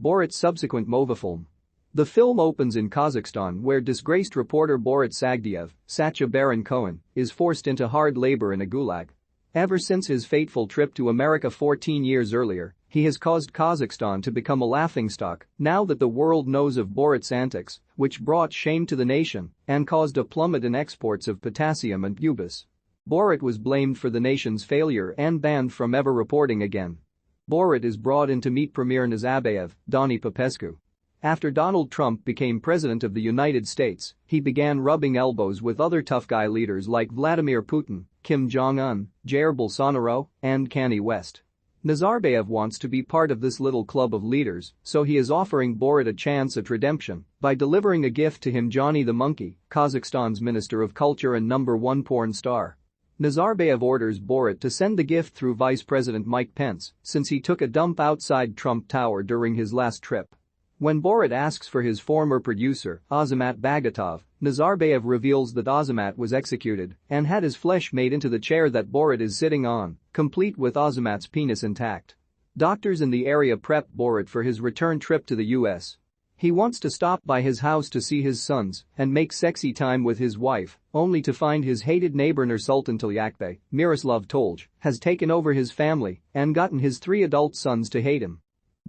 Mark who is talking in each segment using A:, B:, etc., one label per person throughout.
A: Borat's subsequent Moviefilm. The film opens in Kazakhstan where disgraced reporter Borat Sagdiyev, Sacha Baron Cohen, is forced into hard labor in a gulag. Ever since his fateful trip to America 14 years earlier, he has caused Kazakhstan to become a laughingstock now that the world knows of Borat's antics, which brought shame to the nation and caused a plummet in exports of potassium and pubis. Borat was blamed for the nation's failure and banned from ever reporting again. Borat is brought in to meet Premier Nazarbayev, Dani Popescu. After Donald Trump became president of the United States, he began rubbing elbows with other tough guy leaders like Vladimir Putin, Kim Jong-un, Jair Bolsonaro, and Kanye West. Nazarbayev wants to be part of this little club of leaders, so he is offering Borat a chance at redemption by delivering a gift to him. Johnny the Monkey, Kazakhstan's Minister of Culture and #1 porn star. Nazarbayev orders Borat to send the gift through Vice President Mike Pence since he took a dump outside Trump Tower during his last trip. When Borat asks for his former producer, Azamat Bagatov, Nazarbayev reveals that Azamat was executed and had his flesh made into the chair that Borat is sitting on, complete with Azamat's penis intact. Doctors in the area prep Borat for his return trip to the US. He wants to stop by his house to see his sons and make sexy time with his wife, only to find his hated neighbor Nursultan Tolyakbey, Miroslav Tolj, has taken over his family and gotten his 3 adult sons to hate him.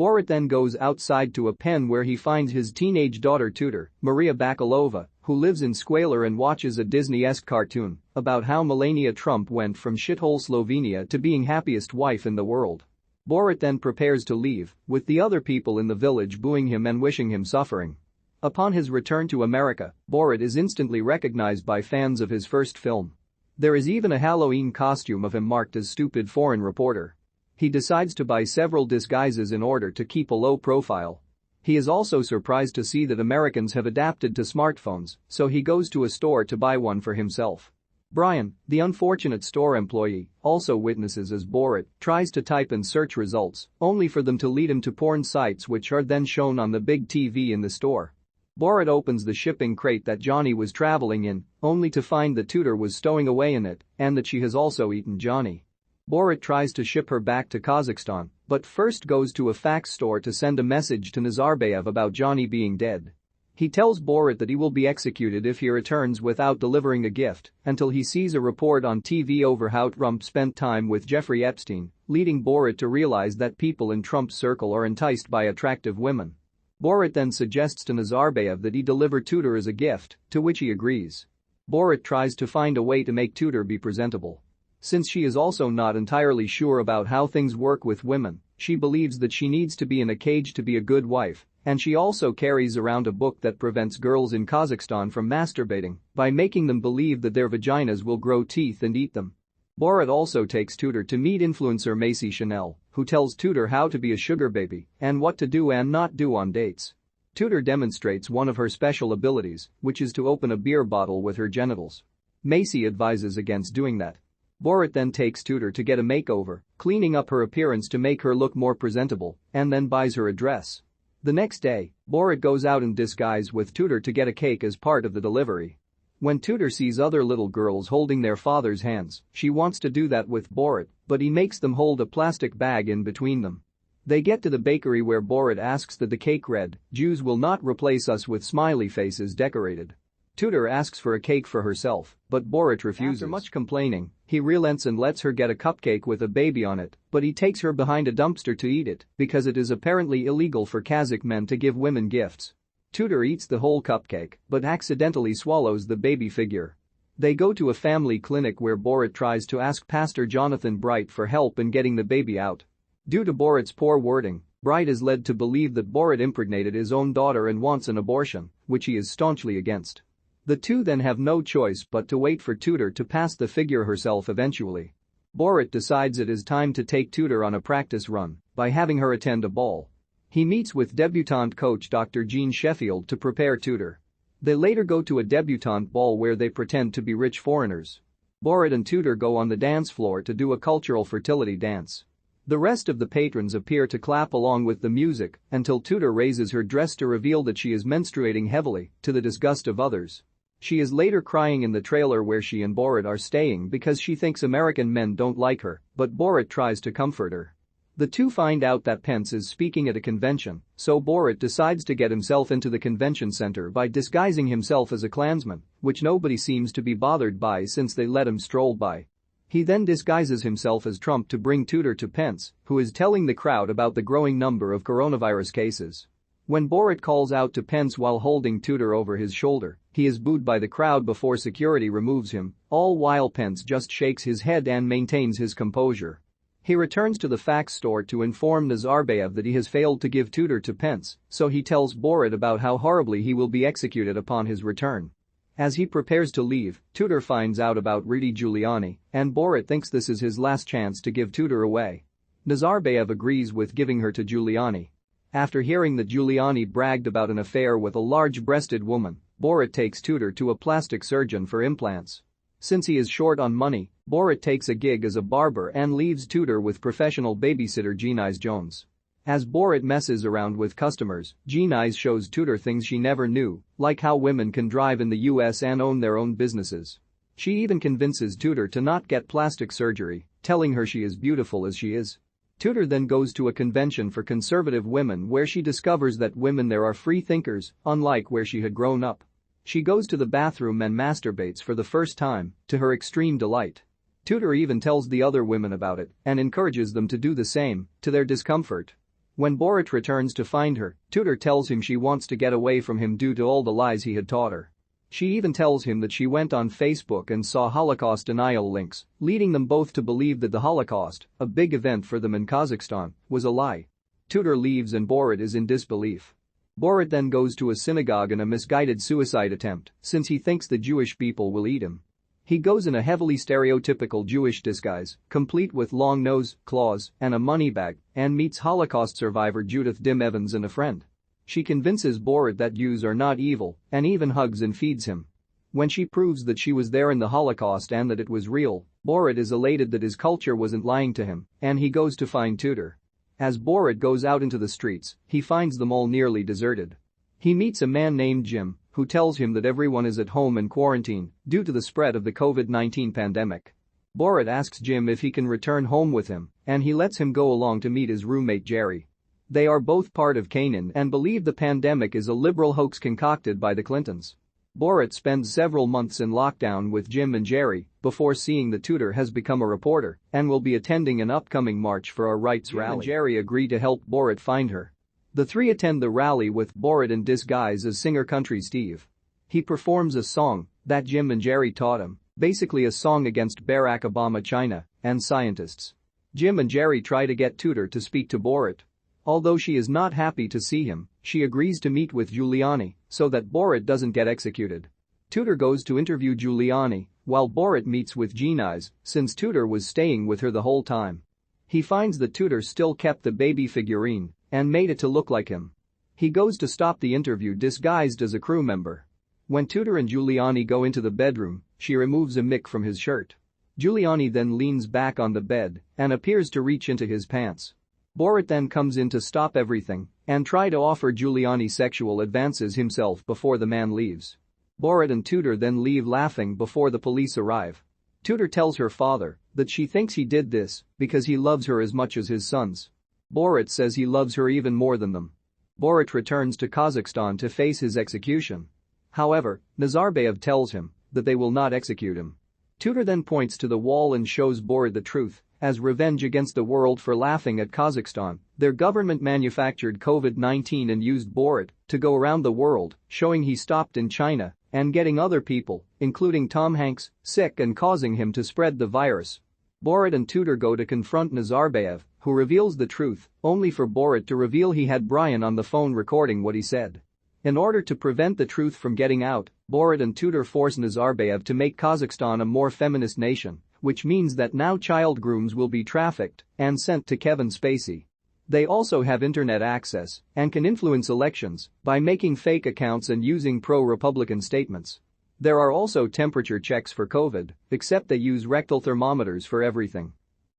A: Borat then goes outside to a pen where he finds his teenage daughter tutor, Maria Bakalova, who lives in Squalor and watches a Disney-esque cartoon about how Melania Trump went from shithole Slovenia to being happiest wife in the world. Borat then prepares to leave, with the other people in the village booing him and wishing him suffering. Upon his return to America, Borat is instantly recognized by fans of his first film. There is even a Halloween costume of him marked as stupid foreign reporter. He decides to buy several disguises in order to keep a low profile. He is also surprised to see that Americans have adapted to smartphones, so he goes to a store to buy one for himself. Brian, the unfortunate store employee, also witnesses as Borat tries to type in search results, only for them to lead him to porn sites which are then shown on the big TV in the store. Borat opens the shipping crate that Johnny was traveling in, only to find the tutor was stowing away in it and that she has also eaten Johnny. Borat tries to ship her back to Kazakhstan, but first goes to a fax store to send a message to Nazarbayev about Johnny being dead. He tells Borat that he will be executed if he returns without delivering a gift until he sees a report on TV over how Trump spent time with Jeffrey Epstein, leading Borat to realize that people in Trump's circle are enticed by attractive women. Borat then suggests to Nazarbayev that he deliver Tudor as a gift, to which he agrees. Borat tries to find a way to make Tudor be presentable. Since she is also not entirely sure about how things work with women, she believes that she needs to be in a cage to be a good wife, and she also carries around a book that prevents girls in Kazakhstan from masturbating by making them believe that their vaginas will grow teeth and eat them. Borat also takes Tudor to meet influencer Macy Chanel, who tells Tudor how to be a sugar baby and what to do and not do on dates. Tudor demonstrates one of her special abilities, which is to open a beer bottle with her genitals. Macy advises against doing that. Borat then takes Tudor to get a makeover, cleaning up her appearance to make her look more presentable, and then buys her a dress. The next day, Borat goes out in disguise with Tudor to get a cake as part of the delivery. When Tudor sees other little girls holding their father's hands, she wants to do that with Borat, but he makes them hold a plastic bag in between them. They get to the bakery where Borat asks that the cake read, "Jews will not replace us," with smiley faces decorated. Tudor asks for a cake for herself, but Borat refuses. After much complaining, he relents and lets her get a cupcake with a baby on it, but he takes her behind a dumpster to eat it because it is apparently illegal for Kazakh men to give women gifts. Tudor eats the whole cupcake but accidentally swallows the baby figure. They go to a family clinic where Borat tries to ask Pastor Jonathan Bright for help in getting the baby out. Due to Borat's poor wording, Bright is led to believe that Borat impregnated his own daughter and wants an abortion, which he is staunchly against. The two then have no choice but to wait for Tudor to pass the figure herself eventually. Borat decides it is time to take Tudor on a practice run by having her attend a ball. He meets with debutante coach Dr. Jean Sheffield to prepare Tudor. They later go to a debutante ball where they pretend to be rich foreigners. Borat and Tudor go on the dance floor to do a cultural fertility dance. The rest of the patrons appear to clap along with the music until Tudor raises her dress to reveal that she is menstruating heavily, to the disgust of others. She is later crying in the trailer where she and Borat are staying because she thinks American men don't like her, but Borat tries to comfort her. The two find out that Pence is speaking at a convention, so Borat decides to get himself into the convention center by disguising himself as a Klansman, which nobody seems to be bothered by since they let him stroll by. He then disguises himself as Trump to bring Tudor to Pence, who is telling the crowd about the growing number of coronavirus cases. When Borat calls out to Pence while holding Tudor over his shoulder, he is booed by the crowd before security removes him, all while Pence just shakes his head and maintains his composure. He returns to the fax store to inform Nazarbayev that he has failed to give Tudor to Pence, so he tells Borat about how horribly he will be executed upon his return. As he prepares to leave, Tudor finds out about Rudy Giuliani, and Borat thinks this is his last chance to give Tudor away. Nazarbayev agrees with giving her to Giuliani. After hearing that Giuliani bragged about an affair with a large-breasted woman, Borat takes Tudor to a plastic surgeon for implants. Since he is short on money, Borat takes a gig as a barber and leaves Tudor with professional babysitter Gheorghe Jones. As Borat messes around with customers, Gheorghe shows Tudor things she never knew, like how women can drive in the US and own their own businesses. She even convinces Tudor to not get plastic surgery, telling her she is beautiful as she is. Tudor then goes to a convention for conservative women where she discovers that women there are free thinkers, unlike where she had grown up. She goes to the bathroom and masturbates for the first time, to her extreme delight. Tudor even tells the other women about it and encourages them to do the same, to their discomfort. When Borat returns to find her, Tudor tells him she wants to get away from him due to all the lies he had taught her. She even tells him that she went on Facebook and saw Holocaust denial links, leading them both to believe that the Holocaust, a big event for them in Kazakhstan, was a lie. Tudor leaves and Borat is in disbelief. Borat then goes to a synagogue in a misguided suicide attempt since he thinks the Jewish people will eat him. He goes in a heavily stereotypical Jewish disguise, complete with long nose, claws, and a money bag, and meets Holocaust survivor Judith Dim Evans and a friend. She convinces Borat that Jews are not evil and even hugs and feeds him. When she proves that she was there in the Holocaust and that it was real, Borat is elated that his culture wasn't lying to him, and he goes to find Tudor. As Borat goes out into the streets, he finds them all nearly deserted. He meets a man named Jim, who tells him that everyone is at home in quarantine due to the spread of the COVID-19 pandemic. Borat asks Jim if he can return home with him, and he lets him go along to meet his roommate Jerry. They are both part of Canaan and believe the pandemic is a liberal hoax concocted by the Clintons. Borat spends several months in lockdown with Jim and Jerry before seeing that Tudor has become a reporter and will be attending an upcoming march for a rights rally. Jim and Jerry agree to help Borat find her. The three attend the rally with Borat in disguise as singer Country Steve. He performs a song that Jim and Jerry taught him, basically a song against Barack Obama, China, and scientists. Jim and Jerry try to get Tudor to speak to Borat. Although she is not happy to see him, she agrees to meet with Giuliani so that Borat doesn't get executed. Tudor goes to interview Giuliani while Borat meets with Gheorghe since Tudor was staying with her the whole time. He finds that Tudor still kept the baby figurine and made it to look like him. He goes to stop the interview disguised as a crew member. When Tudor and Giuliani go into the bedroom, she removes a mic from his shirt. Giuliani then leans back on the bed and appears to reach into his pants. Borat then comes in to stop everything and try to offer Giuliani sexual advances himself before the man leaves. Borat and Tudor then leave laughing before the police arrive. Tudor tells her father that she thinks he did this because he loves her as much as his sons. Borat says he loves her even more than them. Borat returns to Kazakhstan to face his execution. However, Nazarbayev tells him that they will not execute him. Tudor then points to the wall and shows Borat the truth. As revenge against the world for laughing at Kazakhstan, their government manufactured COVID-19 and used Borat to go around the world, showing he stopped in China and getting other people, including Tom Hanks, sick and causing him to spread the virus. Borat and Tudor go to confront Nazarbayev, who reveals the truth, only for Borat to reveal he had Brian on the phone recording what he said. In order to prevent the truth from getting out, Borat and Tudor force Nazarbayev to make Kazakhstan a more feminist nation, which means that now child grooms will be trafficked and sent to Kevin Spacey. They also have internet access and can influence elections by making fake accounts and using pro-Republican statements. There are also temperature checks for COVID, except they use rectal thermometers for everything.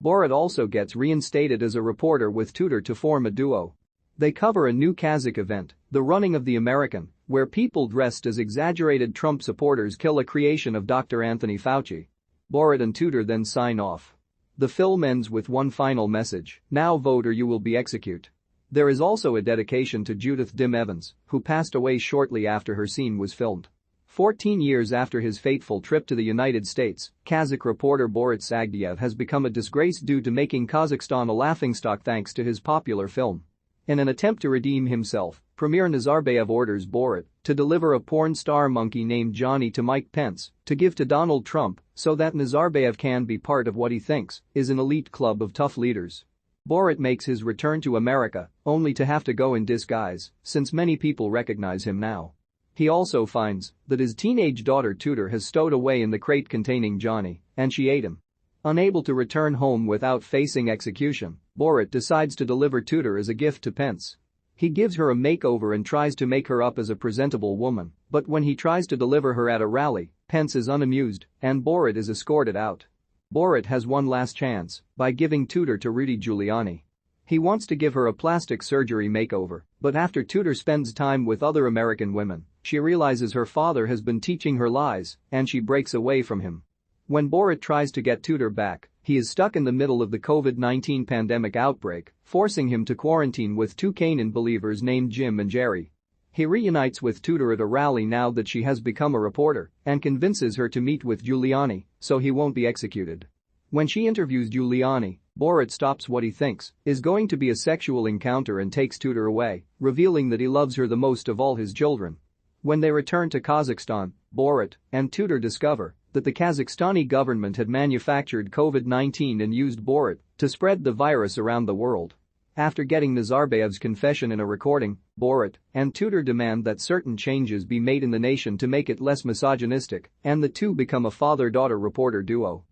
A: Borat also gets reinstated as a reporter with Tudor to form a duo. They cover a new Kazakh event, the Running of the American, where people dressed as exaggerated Trump supporters kill a creation of Dr. Anthony Fauci. Borat and Tudor then sign off. The film ends with one final message: now vote or you will be executed. There is also a dedication to Judith Dim Evans, who passed away shortly after her scene was filmed. 14 years after his fateful trip to the United States, Kazakh reporter BORATSUBSEQUENTMOVIEFILM has become a disgrace due to making Kazakhstan a laughingstock thanks to his popular film. In an attempt to redeem himself, Premier Nazarbayev orders Borat to deliver a porn star monkey named Johnny to Mike Pence to give to Donald Trump so that Nazarbayev can be part of what he thinks is an elite club of tough leaders. Borat makes his return to America, only to have to go in disguise, since many people recognize him now. He also finds that his teenage daughter Tudor has stowed away in the crate containing Johnny, and she ate him. Unable to return home without facing execution, Borat decides to deliver Tudor as a gift to Pence. He gives her a makeover and tries to make her up as a presentable woman, but when he tries to deliver her at a rally, Pence is unamused, and Borat is escorted out. Borat has one last chance by giving Tudor to Rudy Giuliani. He wants to give her a plastic surgery makeover, but after Tudor spends time with other American women, she realizes her father has been teaching her lies, and she breaks away from him. When Borat tries to get Tudor back, he is stuck in the middle of the COVID-19 pandemic outbreak, forcing him to quarantine with two Canaan believers named Jim and Jerry. He reunites with Tudor at a rally now that she has become a reporter and convinces her to meet with Giuliani so he won't be executed. When she interviews Giuliani, Borat stops what he thinks is going to be a sexual encounter and takes Tudor away, revealing that he loves her the most of all his children. When they return to Kazakhstan, Borat and Tudor discover that the Kazakhstani government had manufactured COVID-19 and used Borat to spread the virus around the world. After getting Nazarbayev's confession in a recording, Borat and Tudor demand that certain changes be made in the nation to make it less misogynistic, and the two become a father-daughter reporter duo.